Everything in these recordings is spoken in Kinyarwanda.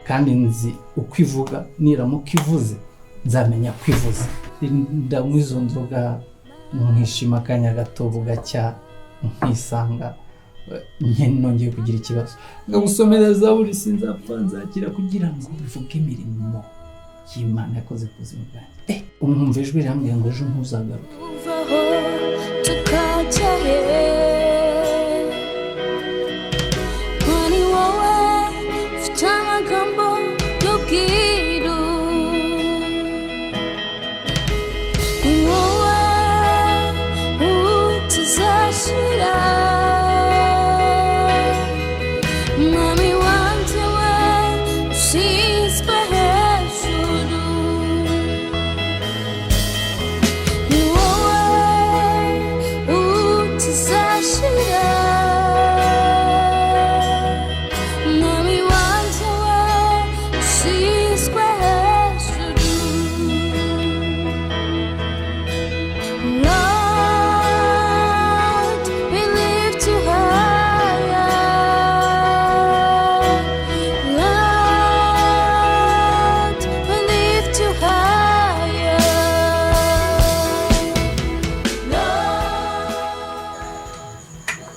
kandi nzi uko ivuga niramuka ivuze nzamenya kwivuza ndanywa izo nzoga nkishima akanya gato bugacya nkisanga nongeye kugira ikibazo ngagusomera Zaburi sinzapfa nzakira kugira ngo bivuge imirimo y'Imana yakoze ku buzima bwanjye umwumva ijwi rambwiye ngo ejo ntuzagaruke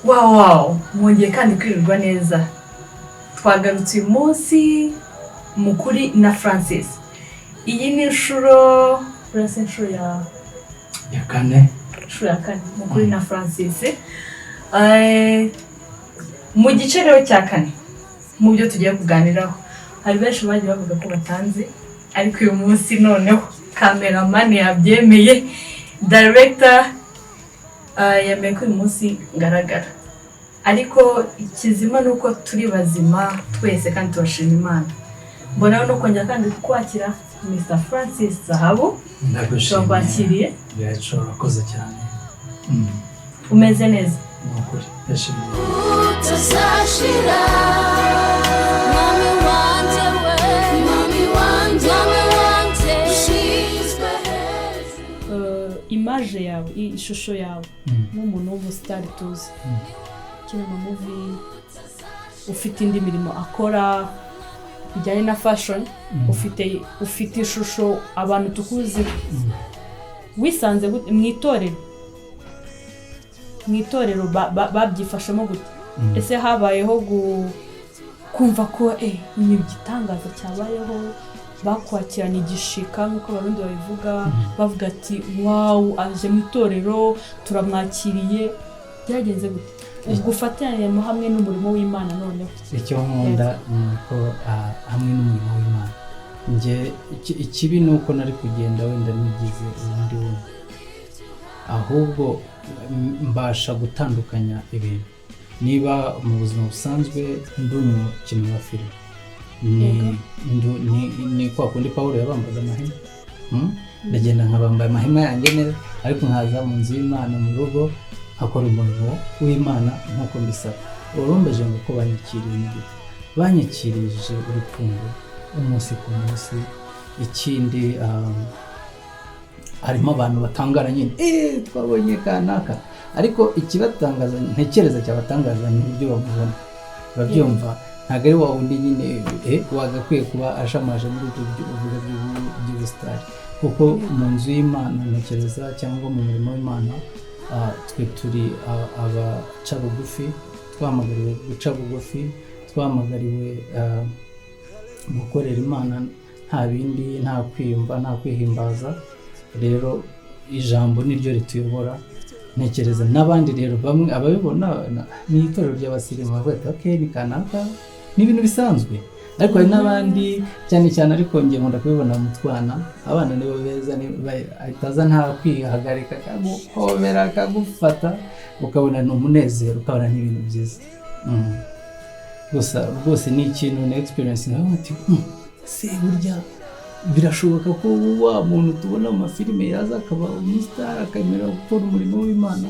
Wow, mwongeye kandi kwirirwa neza. Twagarutse uyu munsi mukuri na Francis. Iyi ni inshuro ya kane. Inshuro ya kane mukuri na Francis. Mu gice rero cya kane mu byo tugiye kuganiraho hari benshi bagiye bavuga ko batanze, ariko uyu munsi noneho cameraman yabyemeye, director yameye ko uyu munsi ngaragara. Ariko ikizima nuko turi bazima twese kandi tubashima Imana. Mbona no kongera kandi kwakira Mr. Francis Zahabu. Ndagushimiye. Yakoze cyane. Umeze neza? Nukuri yashimye. Utazashira mami wanje we, mami wanje shizwe image yawe, ishusho yawe nk'umuntu w'umustar tuzi. Kino movie ufite indi mirimo akora bijyanye na fashion, ufite ishusho abantu tukuzi. Wisanze mwitorero babyifashemo gute? Ese habayeho kumva ko igitangaza cyabayeho, bakwakirana igishika nk'uko abarundi babivuga, bavuga ati wow aje mu itorero turamwakiriye, byagenze gute? Gufatanya hamwe n'umurimo w'Imana noneho. Icyo nkunda nuko hamwe n'umurimo w'Imana. Nje ikibi nuko nari kugenda wenda nigize ubundi wundi. Ahubwo mbasha gutandukanya ibintu. Niba mu buzima busanzwe ndi umukinnyi wa filime, ni kwa kundi Paulo yabambaza amahema. Ndagenda nkabambaye amahema yanjye neza, ariko nkaza mu nzu y'Imana mu rugo akora umurimo w'Imana nk'uko mbisaba. Urumbeje ngo ko banyakiriye n'ibyo banyakirije urukundo umunsi ku munsi. Ikindi harimo abantu batangara nyine twabonye kanaka, ariko ikibatangaza ntekereza cyabatangaza ni uburyo bamubona babyumva. Ntabwo ari wa wundi nyine wagakwiye kuba ashamaje muri ibyo uvuga by'ubusitari, kuko mu nzu y'Imana ntekereza cyangwa mu murimo w'Imana twe turi abaca bugufi, twamagariwe guca bugufi, twamagariwe gukorera Imana nta bindi, nta kwiyumva, nta kwihimbaza. Rero ijambo niryo rituyobora. Ntekereza n'abandi rero bamwe ababibona ni itorero ry'abasirimu bavuga ati ni kanaka, ni ibintu bisanzwe. Ariko hari n'abandi cyane ariko ngiye nkunda kubibona mu twana, abana nibo beza, ahitaza nta kwihagarika, kaguhobera kagufata, ukabona ni umunezero, ukabona ni ibintu byiza. Gusa rwose ni ikintu na experience nawe ati se burya birashoboka ko wa muntu tubona mu mafilime yaza akaba umustar akamera gukora umurimo w'Imana,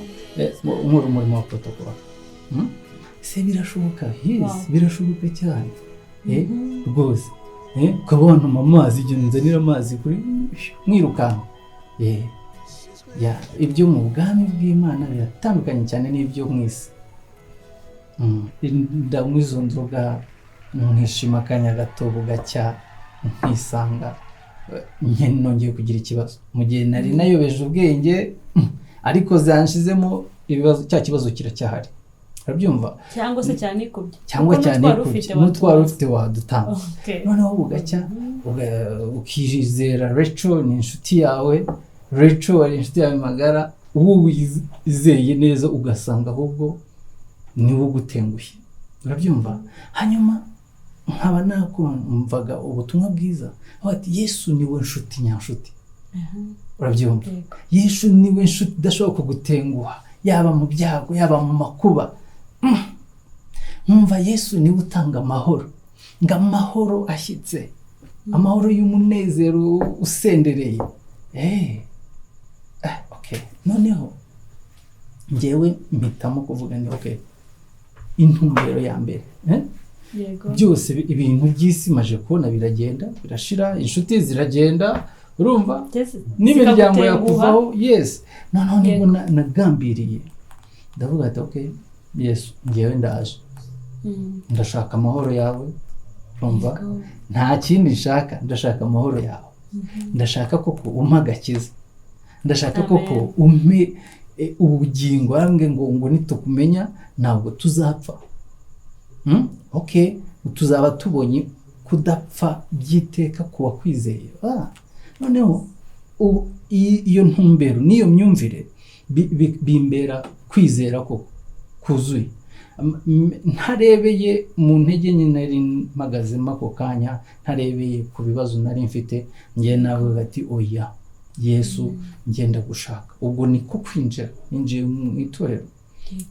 nkora umurimo wa protocol. Se birashoboka? Yes, birashoboka cyane. Rwose ukabona mu mazi igihe nzanira amazi kuri mwirukanka ibyo mu bwami bw'Imana biratandukanye cyane n'ibyo mu isi. Ndanywa izo nzoga nkishima akanya gato bugacya nkisanga nongeye kugira ikibazo mu gihe nari nayobeje ubwenge ariko zanshizemo ibibazo, cya kibazo kiracyahari. Urabyumva? cyangwa se cyane ikubye cyangwa cyane n'utwari ufite wadutanga. Noneho bugacya ukizera Rachel ni inshuti yawe, Rachel ari inshuti yawe magara, uwo wizeye neza ugasanga ahubwo niwe ugutengushye. Urabyumva? Hanyuma nkaba nakumvaga ubutumwa bwiza ati Yesu niwe nshuti nyanshuti. Urabyumva? Yesu niwe nshuti idashobora kugutenguha, yaba mu byago yaba mu makuba. Nkumva Yesu niwe utanga amahoro, ngo amahoro ashyitse, amahoro y'umunezero usendereye. Noneho njyewe mpitamo kuvuga ni intumbero ya mbere byose ibintu by'isi maje kubona biragenda birashira, inshuti ziragenda, urumva n'imiryango yakuvaho. Noneho nibwo nagambiriye ndavuga ati Yesu njyewe ndaje, ndashaka amahoro yawe. Urumva? Nta kindi nshaka, ndashaka amahoro yawe. Ndashaka koko umpa agakiza, ndashaka koko umpe ubugingo. Arambwe ngo nitukumenya ntabwo tuzapfa. Tuzaba tubonye kudapfa byiteka kuba kwizeye. Noneho iyo ntumbero n'iyo myumvire bimbera kwizera ko kuzuye, ntarebeye mu ntege nke nari mpagazemo ako kanya, ntarebeye ku bibazo nari mfite. Njye navuga ati oya Yesu ngenda gushaka. Ubwo niko kwinjira, ninjiye mu itorero.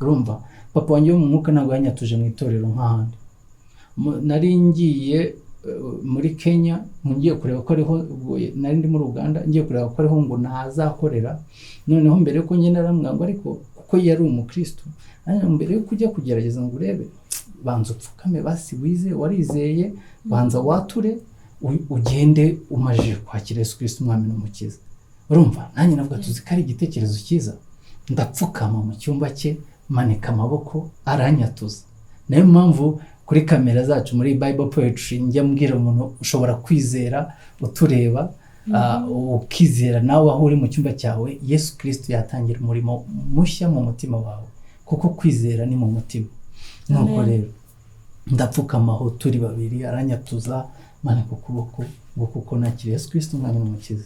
Urumva? Papa wanjye wo mu mwuka ntabwo yanyatuje mu itorero nk'ahandi. Nari ngiye muri Kenya, ngiye kureba ko ariho, nari ndi muri Uganda ngiye kureba ko ariho ngo nazakorera. Noneho mbere yuko njye naramwanga ngo ariko kuko yari umukristo, mbere yo kujya kugerageza ngo urebe banza upfukame basi wize, warizeye banza wature ugende umajije kwakira Yesu Kristo umwami n'umukiza. Urumva? Nanjye navuga tuzi ko ari igitekerezo cyiza. Ndapfukama mu cyumba cye, manika amaboko, aranyatuza. Nayo mpamvu kuri kamera zacu muri Bible Poetry njya mbwira umuntu ushobora kwizera utureba, ukizera nawe aho uri mu cyumba cyawe Yesu Kristo yatangira umurimo mushya mu mutima wawe, kuko kwizera ni mu mutima. Nuko rero ndapfukama aho turi babiri, aranyatuza, manika ukuboko ngo kuko nakira Yesu Kristo umwami n'umukiza.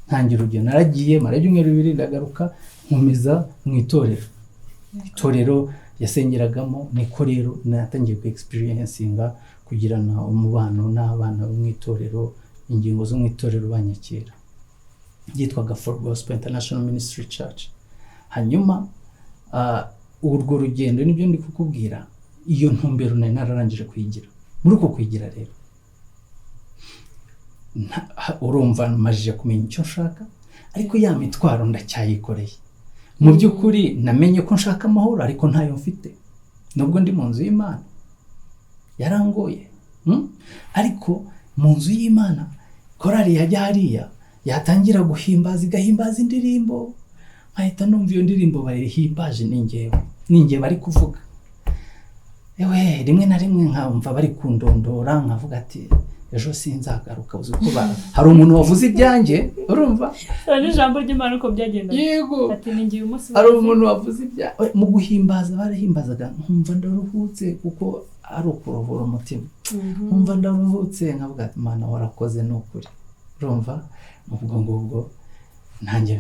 Ntangira urugendo, naragiye mara ibyumweru 2 ndagaruka nkomeza mu itorero yasengeragamo. Niko rero natangiye ku experiencinga kugirana umubano n'abana bo mu itorero, ingingo zo mu itorero banyakira, yitwaga For Gospel International Ministry Church. Hanyuma urwo rugendo nibyo ndi kukubwira, iyo ntumbero nari nararangije kuyigira. Muri uko kuyigira rero urumva majije kumenya icyo nshaka, ariko ya mitwaro ndacyayikoreye. Mu by'ukuri namenye ko nshaka amahoro ariko ntayo mfite, nubwo ndi mu nzu y'Imana. Yarangoye ariko mu nzu y'Imana korari yajya hariya yatangira guhimbaza, igahimbaza indirimbo, nkahita numva iyo ndirimbo barihimbaje ninjye bari kuvuga. Rimwe na rimwe nkamva bari kundondora, nkavuga ati ejo sinzagaruka. Uzi ko hari umuntu wavuze ibyanjye, urumva? Ari ijambo ry'Imana uko byagenda. Yego. Ati ningiye umunsi hari umuntu wavuze ibya mu guhimbaza, barahimbazaga nkumva ndaruhutse kuko ari ukuruhura umutima. Nkumva ndaruhutse nkavuga ati Mana warakoze n'ukuri. Urumva? Ubwo ngubwo nanjye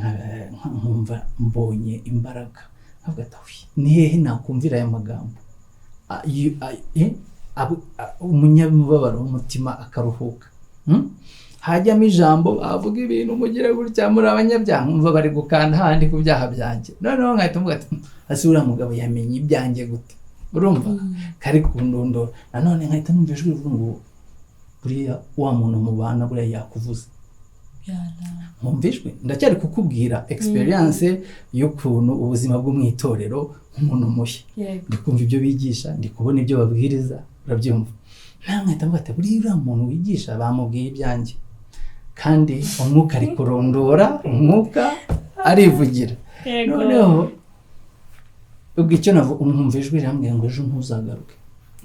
nkumva mbonye imbaraga. Nkavuga ati ni hehe nakumvira aya magambo? Umunyamubabaro w'umutima akaruhuka. Hajyamo ijambo avuga ibintu mugira gutya muri abanyabyaha, nkumva bari gukanda handi ku byaha byanjye. Noneho nkahita mvuga ati ase uriya mugabo yamenye ibyanjye gute? Urumva? Kari kundondora. Nanone nkahita numva ijwi rivuga ngo buriya wa muntu mubana buriya yakuvuze. Nkumvijwe ndacyari kukubwira experience y'ukuntu ubuzima bwo mu itorero nk'umuntu mushya. Ndikumva ibyo bigisha, ndikubona ibyo babwiriza, urabyumva. namwe ndamubwira buri uriya muntu wigisha bamubwiye ibyanjye kandi umwuka ari kurondora umwuka arivugira noneho ubwo icyo navuga umwumva ijwi rirambwira ngo ejo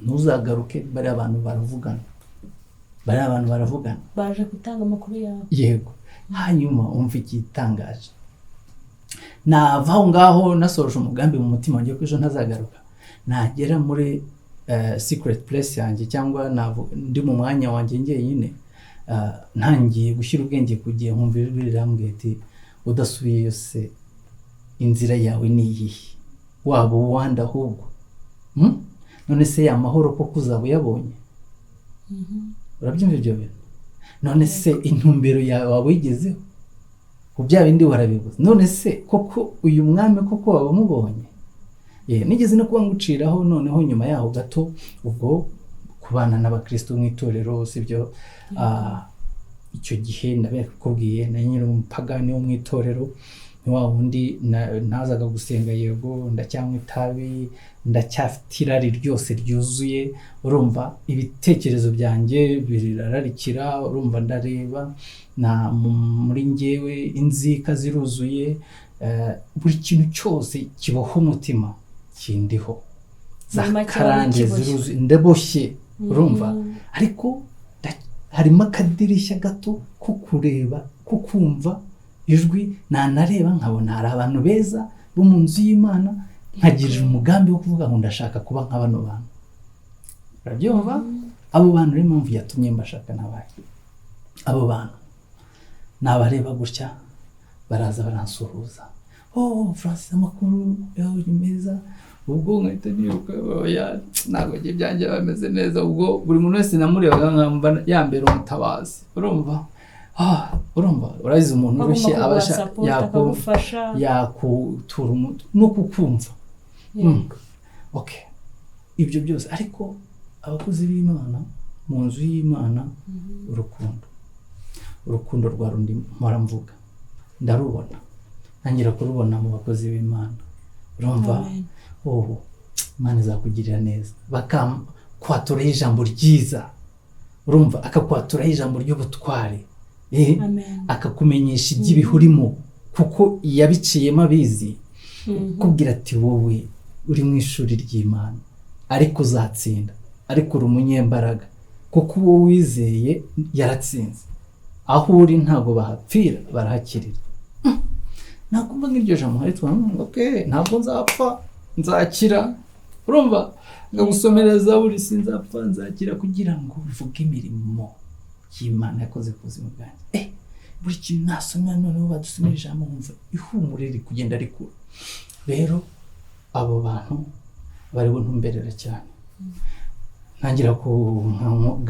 ntuzagaruke bari abantu baravugana baje gutanga amakuru yawe yego hanyuma umva igitangaje nava aho ngaho nasoje umugambi mu mutima wanjye ko ejo ntazagaruka nagera muri secret place yanjye cyangwa ndi mu mwanya wanjye njyenyine ntangiye gushyira ubwenge ku gihe nkumva ijwi rirambwira ati udasubiyeyo se inzira yawe ni iyihe waba uwanda ahubwo none se ya mahoro koko uzaba uyabonye urabyumva ibyo bintu none se intumbero yawe waba uyigezeho ku bya bindi warabibuze none se koko uyu mwami koko waba umubonye nigeze no kuba nguciraho noneho nyuma yaho gato ubwo kubana n'abakristo mu itorero sibyo icyo gihe ndabikubwiye na nyiri umupagani wo mu itorero ni wa wundi nazaga gusenga yego ndacyanywa itabi ndacyafite irari ryose ryuzuye urumva ibitekerezo byanjye birararikira urumva ndareba muri njyewe inzika ziruzuye buri kintu cyose kiboha umutima kindiho za karande ziruzuye ndaboshye urumva ariko harimo akadirishya gato ko kureba ko kumva ijwi nanareba nkabona hari abantu beza bo mu nzu y'Imana nkagirira umugambi wo kuvuga ngo ndashaka kuba nka bano bantu urabyumva abo bantu rero impamvu yatumye mbashaka nabaye abo bantu nabareba gutya baraza baransuhuza Francis amakuru yawe ni meza ubwo nkahita nibuka ntabwo njye byanjye bameze neza ubwo buri muntu wese namurebaga nkamba yambera umutabazi urumva urabizi umuntu urushye abasha yakutura no kukumva okay ibyo byose ariko abakozi b'Imana mu nzu y'Imana urukundo rwa rundi mpora mvuga ndarubona ntangira kurubona mu bakozi b'Imana urumva Imana izakugirira neza bakakwaturaho ijambo ryiza urumva akakwaturaho ijambo ry'ubutware akakumenyesha iby'ibihurimo kuko yabiciyemo abizi kubwira ati wowe uri mu ishuri ry'Imana ariko uzatsinda ariko uri umunyembaraga kuko uwo wizeye yaratsinze aho uri ntabwo bahapfira barahakirira nakumva nk'iryo jambo haritwa ntabwo nzapfa nzakira urumva ngagusomereza buri sinzapfa nzakira kugira ngo uvuge imirimo y'Imana yakoze ku buzima bwanjye buri kintu nasomera noneho badusomera ijambo nkumva ihumure riri kugenda rikura rero abo bantu bari buntumberera cyane ntangira ku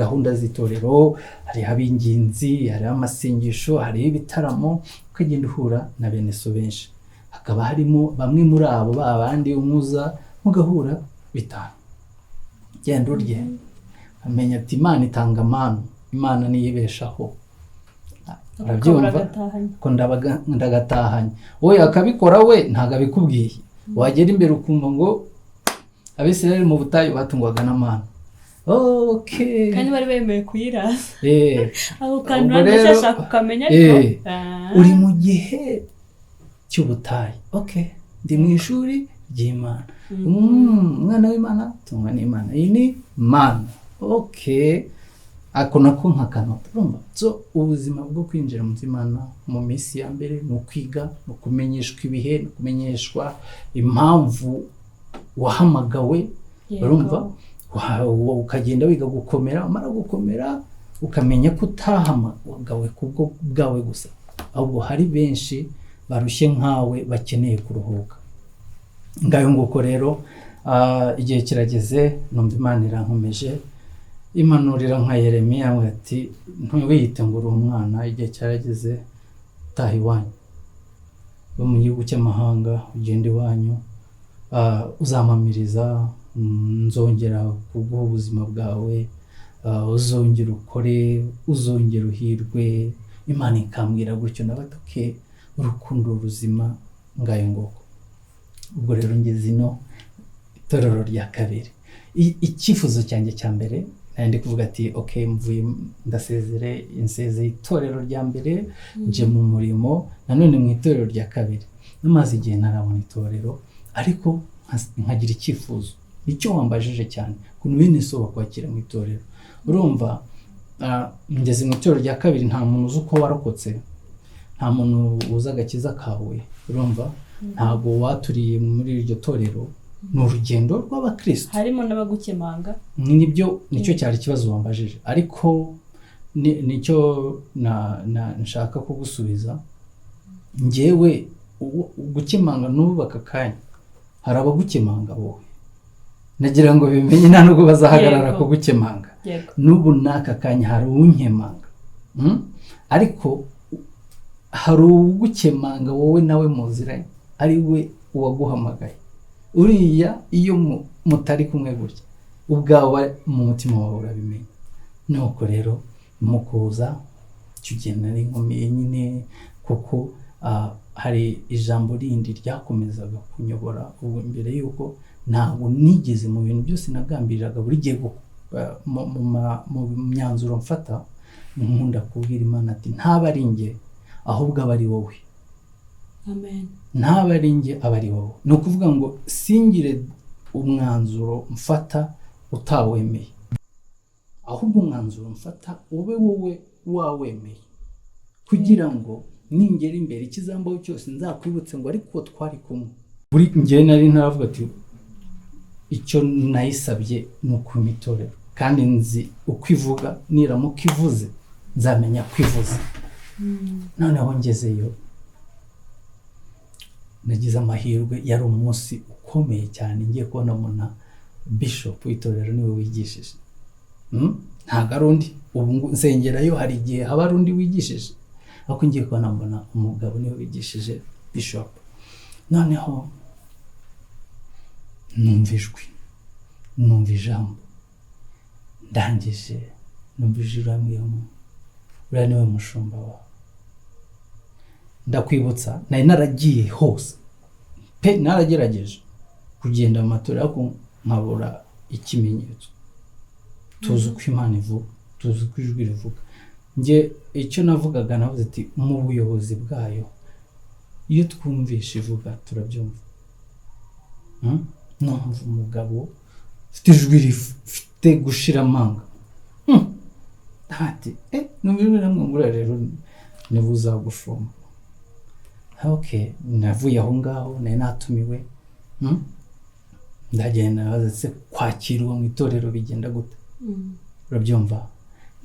gahunda z'itorero hariho ab'ingenzi hariho amasengesho hariho ibitaramo ukagenda uhura na bene so benshi hakaba harimo bamwe muri abo babandi umuza mugahura bitanu genda urye amenya ati Imana itanga amanu Imana niyibeshaho urabyumva ko ndagatahanye wowe akabikora we ntago abikubwiye wagera imbere ukumva ngo Abisirayeli mu butayu batungwaga n'amana kandi bari bemeye kuyirasa aho kandi ndashaka kukamenya ariko uri mu gihe cy'ubutayu ndi mu ishuri ry'Imana umwana w'Imana tungwa n'Imana iyi ni Imana ako nako nkakanota urumva ubuzima bwo kwinjira mu Imana mu minsi ya mbere ni ukwiga no kumenyeshwa ibihe no kumenyeshwa impamvu wahamagawe urumva ukagenda wiga gukomera umara gukomera ukamenya ko utahamagawe kubwo bwawe gusa ahubwo hari benshi barushye nkawe bakeneye kuruhuka ngayo nguko rero igihe kirageze numva Imana irankomeje imanurira nka Yeremiya ati ntiwiyite ngo uri umwana igihe cyarageze taha iwanyu bo mu gihugu cy'amahanga ugende iwanyu uzamamiriza nzongera kuguha ubuzima bwawe uzongera ukore uzongera uhirwe Imana ikambwira gutyo nabatuke urukundo ruzima ngayo ngoko ubwo rero ngeze ino itorero rya kabiri icyifuzo cyanjye cya mbere ndi kuvuga ati okay mvuye insezeye itorero rya mbere nje mu murimo nanone mu itorero rya kabiri namaze igihe ntarabona itorero ariko nkagira icyifuzo icyo wambajije cyane kuntu bene so bakwakira mu itorero urumva ngeze mu itorero rya kabiri nta muntu uzi uko warokotse nta muntu uzi agakiza kawe urumva ntabwo waturiye muri iryo torero ni urugendo rw'abakristo harimo n'abagukemanga nicyo cyari ikibazo wambajije ariko nicyo nshaka kugusubiza njyewe gukemanga n'ubu aka kanya hari abagukemanga wowe nagira ngo bimenye nta nubwo bazahagarara kugukemanga n'ubu n'aka kanya hari uwunkemanga ariko hari ugukemanga wowe nawe muziranye ari we uwaguhamagaye uriya iyo mutari kumwe gutya ubwawe mu mutima wawe urabimenya nuko rero mu kuza tugenda ari nkomeye nyine kuko hari ijambo rindi ryakomezaga kunyobora ubu mbere yuko ntabwo nigeze mu bintu byose nagambiriraga buri gihe mu myanzuro mfata nkunda kubwira Imana ati ntaba ari njye ahubwo aba ari wowe amen ntaba ari njye aba ari wowe ni ukuvuga ngo singire umwanzuro mfata utawemeye ahubwo umwanzuro mfata ube wowe wawemeye kugira ngo ningera imbere ikizambaho cyose nzakwibutse ngo ariko twari kumwe buri njye nari ntaravuga ati icyo nayisabye ni ukumitorera kandi nzi uko ivuga niramuka ivuze nzamenya kwivuza noneho ngezeyo nagize amahirwe yari umunsi ukomeye cyane ngiye kubonamo na bishop w'itorero niwe wigishije ntabwo ari undi ubu nsengerayo hari igihe haba ari undi wigishije ariko ngiye kubona umugabo niwe wigishije bishop noneho numva ijambo ndangije numva ijuru uriya niwe mushumba wawe ndakwibutsa nari naragiye hose pe naragerageje kugenda mu matorero ariko nkabura ikimenyetso tuzi uko Imana ivuga tuzi uko ijwi rivuga njye icyo navugaga navuze ati mu buyobozi bwayo iyo twumvishe ivuga turabyumva numva umugabo ufite ijwi rifite gushira amanga ati numva ijwi riramwungura rero niba uzagushumba okay navuye aho ngaho nari natumiwe ndagenda nabaza kwakirwa mu itorero bigenda gute urabyumva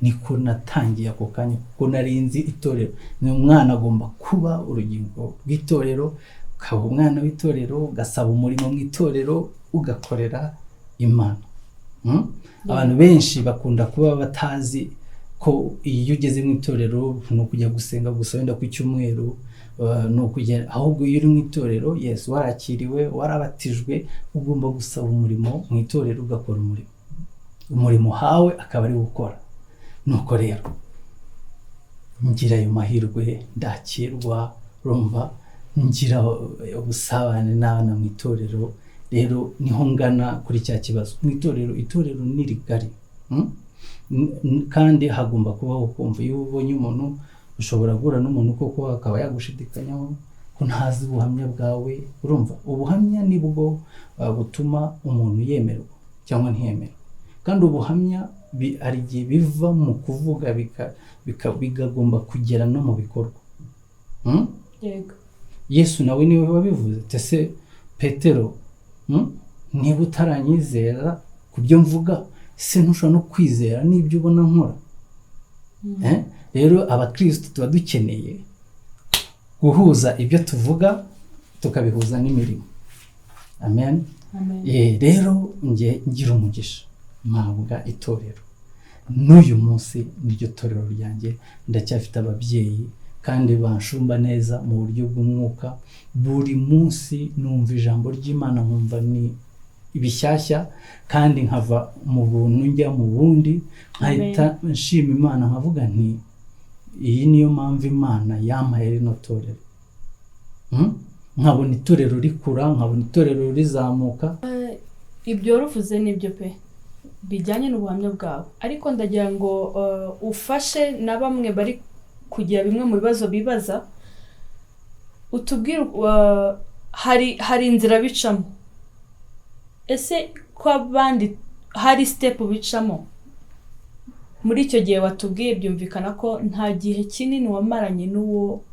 niko natangiye ako kanya kuko narinzi itorero ni umwana agomba kuba urugingo rw'itorero ukaba umwana w'itorero ugasaba umurimo mu itorero ugakorera Imana abantu benshi bakunda kuba batazi ko iyo ugeze mu itorero no kujya gusenga gusa wenda ku cyumweru no kugera ahubwo iyo uri mu itorero Yesu warakiriwe warabatijwe ugomba gusaba umurimo mu itorero ugakora umurimo hawe akaba ari gukora nuko rero ngira ayo mahirwe ndakirwa rumva ngira ubusabane n'abana mu itorero rero niho ngana kuri cya kibazo mu itorero ni rigari kandi hagomba kubaho kumva iyo ubonye umuntu ushobora guhura n'umuntu koko akaba yagushidikanyaho ko ntazi ubuhamya bwawe urumva ubuhamya nibwo butuma umuntu yemerwa cyangwa ntiyemerwa kandi ubuhamya ari igihe biva mu kuvuga bikagomba kugera no mu bikorwa yego Yesu nawe niwe wabivuze tese Petero niba utaranyizera ku byo mvuga se ntushobora no kwizera n'ibyo ubona nkora rero abakristo tuba dukeneye guhuza ibyo tuvuga tukabihuza n'imirimo amen rero ngira umugisha mpabwa itorero n'uyu munsi niryo torero ryanjye ndacyafite ababyeyi kandi banshumba neza mu buryo bw'umwuka buri munsi numva ijambo ry'Imana nkumva ni ibishyashya kandi nkava mu buntu njya mu bundi nkahita nshima Imana nkavuga nti iyi niyo mpamvu Imana yampaye rino torero nkabona itorero rikura nkabona itorero rizamuka ibyo ruvuze nibyo pe bijyanye n'ubuhamya bwawe, ariko ndagira ngo ufashe na bamwe bari kugira bimwe mu bibazo bibaza, utubwire hari inzira bicamo, ese ko abandi hari step bicamo. Muri icyo gihe watubwiye byumvikana ko nta gihe kinini wamaranye n'uwo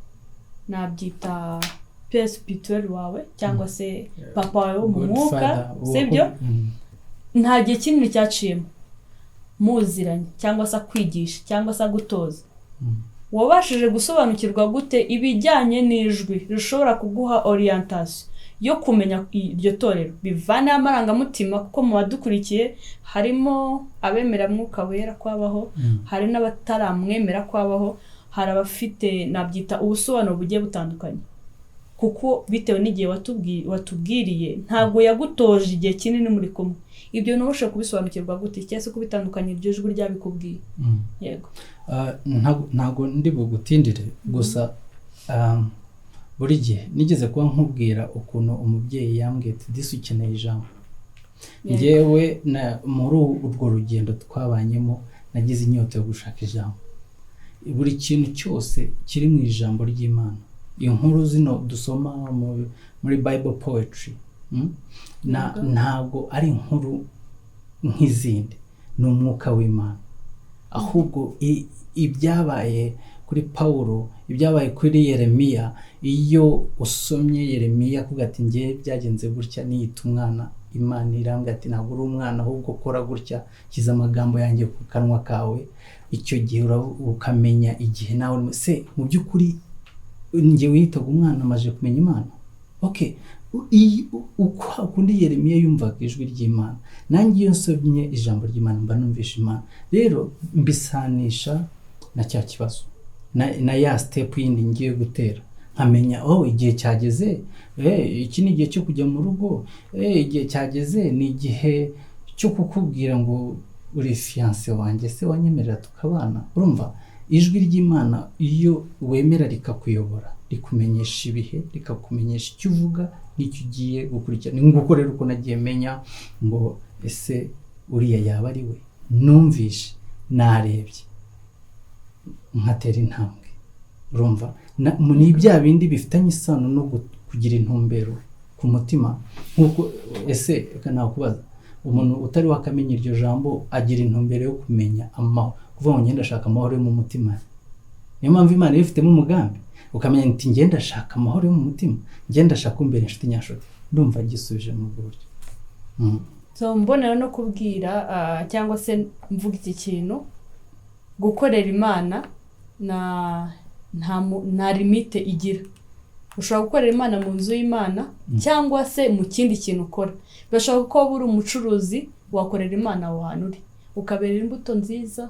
nabyita père spirituel wawe cyangwa se papa wawe wo mu mwuka, sibyo? Nta gihe kinini cyaciyemo muziranye cyangwa se kwigisha cyangwa se gutoza. Wabashije gusobanukirwa gute ibijyanye n'ijwi rishobora kuguha orientation yo kumenya iryo torero bivana amarangamutima, kuko mu badukurikiye harimo abemera mwuka wera kwabaho, hari n'abataramwemera kwabaho, hari abafite nabyita ubusobanuro bugiye butandukanye, kuko bitewe n'igihe watubwiriye ntago yagutoje igihe kinini muri kumwe. Ibyo nubashe kubisobanukirwa gute cyase kubitandukanye iryo jwi ryabikubwiye? Yego. Ntago ndi bugutindire gusa buri gihe nigeze kuba nkubwira ukuntu umubyeyi yambwiye ati disi ukeneye ijambo. Ngewe muri urwo rugendo twabanyemo nagize inyota yo gushaka ijambo. Buri kintu cyose kiri mu ijambo ry'Imana, inkuru zino dusoma muri Bible poetry, ntabwo ari inkuru nk'izindi, ni umwuka w'Imana. Ahubwo ibyabaye kuri Paulo, ibyabaye kuri Yeremiya, iyo usomye Yeremiya kuvuga ati ngiye byagenze gutya niyita umwana, Imana irambwira ati ntabwo uri umwana ahubwo kora gutya, kiza amagambo yanjye ku kanwa kawe. Icyo gihe ukamenya igihe nawe se mu by'ukuri ngiye witaga umwana amaje kumenya Imana. Okay, uko akundi Yeremiya yumvaga ijwi ry'Imana, nanjye iyo nsomye ijambo ry'Imana mba numvisha Imana. Rero mbisanisha na cya kibazo na ya step yindi ngiye gutera, nkamenya igihe cyageze, iki ni igihe cyo kujya mu rugo, igihe cyageze ni igihe cyo kukubwira ngo uri fiancé wanjye, se wanyemerera tukabana. Urumva ijwi ry'Imana iyo wemera rikakuyobora, rikumenyesha ibihe, rikakumenyesha icyo uvuga n'icyo ugiye gukurikira. Ni nguko rero uko nagiye menya ngo ese uriya yaba ari we. Numvishe, narebye, nkatera intambwe. Urumva ni bya bindi bifitanye isano no kugira intumbero ku mutima. Nkuko ese nakubaza, umuntu utari wakamenya iryo jambo agira intumbero yo kumenya amahoro, kuvuga ngo ngenda shaka amahoro yo mu mutima. Niyo mpamvu Imana ifitemo umugambi, ukamenya nti ngenda shaka amahoro yo mu mutima, ngenda shaka umbere inshuti nyashuti. Ndumva gisubije mu buryo. So mbonera no kubwira cyangwa se mvuga iki kintu, gukorera Imana nta limite igira. Ushobora gukorera Imana mu nzu y'Imana cyangwa se mu kindi kintu ukora. Birashoboka ko uri umucuruzi wakorera Imana aho hantu uri, ukabera imbuto nziza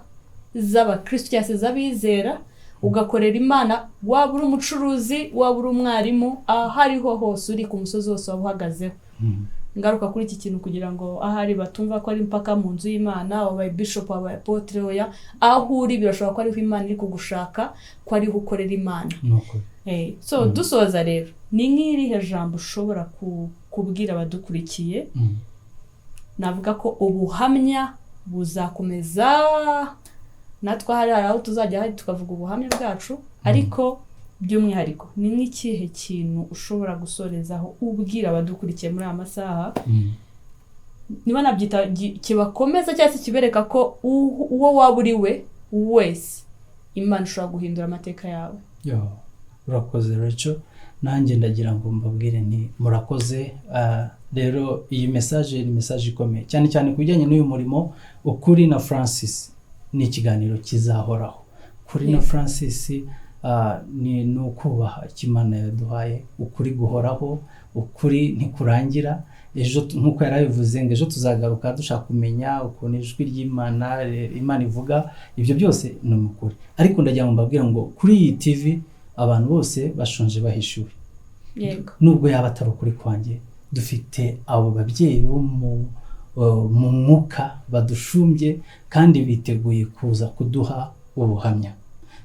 z'abakristo cyangwa se z'abizera, ugakorera Imana. Waba uri umucuruzi, waba uri umwarimu, ahariho hose uri ku musozi wose waba uhagazeho. Ngaruka kuri iki kintu kugira ngo ahari batumva ko ari mpaka mu nzu y'Imana, abaye bishop, abaye apotre, oya, aho uri birashoboka ko ari Imana iri kugushaka, ko ari gukorera Imana. So dusoza rero, ni nk'irihe jambo ushobora kubwira abadukurikiye? Navuga ko ubuhamya buzakomeza, natwe hari aho tuzajya hari tukavuga ubuhamya bwacu, ariko by'umwihariko ni nk'ikihe kintu ushobora gusorezaho ubwira abadukurikiye muri aya masaha, niba nabyita kibakomeza cyangwa se kibereka ko uwo waba uri we wese Imana ishobora guhindura amateka yawe? Urakoze Rachel, nanjye ndagira ngo mbabwire ni murakoze. Rero iyi message ni message ikomeye cyane cyane kubijyanye n'uyu murimo. Ukuri na Francis ni ikiganiro kizahoraho. Kuri na Francis ni ukubaha Imana yaduhaye, ukuri guhoraho, ukuri ntikurangira. Ejo nkuko yarabivuze ngo ejo tuzagaruka dushaka kumenya ukuntu ijwi ry'Imana Imana ivuga. Ibyo byose ni ukuri, ariko ndagira ngo mbabwire ngo kuri iyi TV abantu bose bashonje bahishuwe. Yego. Nubwo yaba atari ukuri kwanjye, dufite abo babyeyi bo mu mwuka badushumbye kandi biteguye kuza kuduha ubuhamya,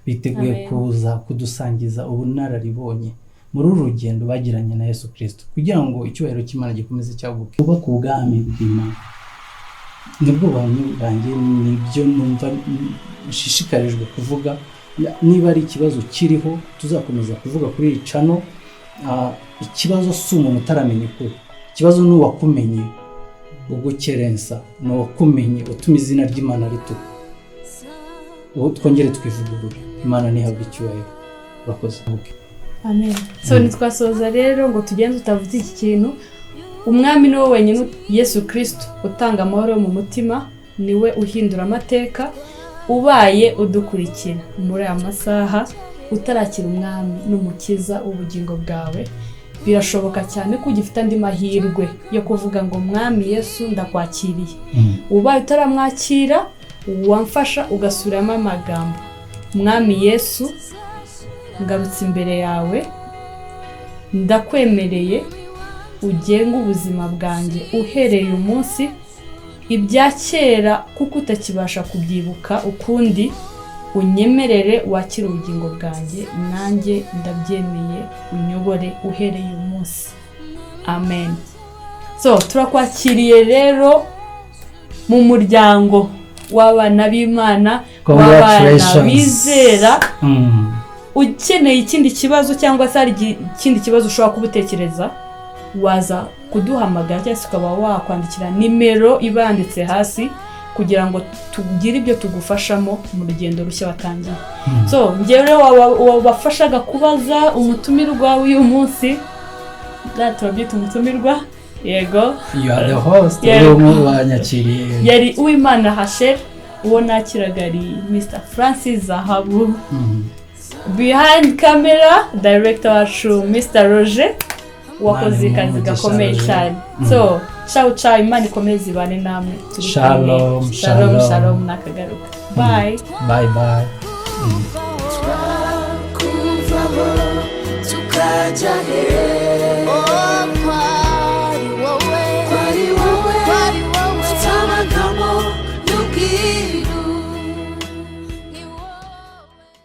biteguye kuza kudusangiza ubunararibonye muri uru rugendo bagiranye na Yesu Kristo, kugira ngo icyubahiro cy'Imana gikomeze cyaguke kuba ku bwami bw'Imana. nibwo buhamya bwanjye, nibyo numva nshishikarijwe kuvuga. Niba ari ikibazo kiriho tuzakomeza kuvuga kuri iyi channel. Ikibazo si umuntu utaramenya ukuri, ikibazo ni uwakumenye ugukerensa, ni uwakumenye utuma izina ry'Imana rituka. ubu twongere twivugurure. Imana ntihabwe icyubahiro. Urakoze. Amen. So nitwasoza rero ngo tugende utavuze iki kintu. Umwami niwe wenyine, Yesu Kristo, utanga amahoro mu mutima, niwe uhindura amateka. Ubaye udukurikira muri amasaha utarakira umwami n'umukiza ubugingo bwawe, birashoboka cyane ko ugifite andi mahirwe yo kuvuga ngo mwami Yesu ndakwakiriye. Ubaye utaramwakira, wamfasha ugasubiramo amagambo: mwami Yesu, ngarutse imbere yawe, ndakwemereye ugenga ubuzima bwanjye uhereye umunsi, ibya kera kuko utakibasha kubyibuka ukundi, unyemerere wakire ubugingo bwanjye, nanjye ndabyemeye, unyobore uhereye umunsi. Amen. So turakwakiriye rero mu muryango w'abana b'Imana, w'abana bizera. Ukeneye ikindi kibazo cyangwa se ari ikindi kibazo ushobora kubutekereza, waza kuduhamagara cyangwa ukaba wakwandikira nimero ibanditse hasi kugira ngo tugire ibyo tugufashamo mu rugendo rushya watangiye. So ngewe wabafashaga kubaza umutumirwa w'uyu munsi, turabyita umutumirwa, yego, you are the host, uwo wanyakiriye yari Uwimana Hashel, uwo nakiraga ari Mr. Francis Zahabu. Behind camera, director wacu Mr. Roger, wakoze kazi gakomeye cyane. So ciao, Imana ikomeze ibane namwe. Shalom, shalom, nakagaruka. Bye. Bye. Kwari wowe,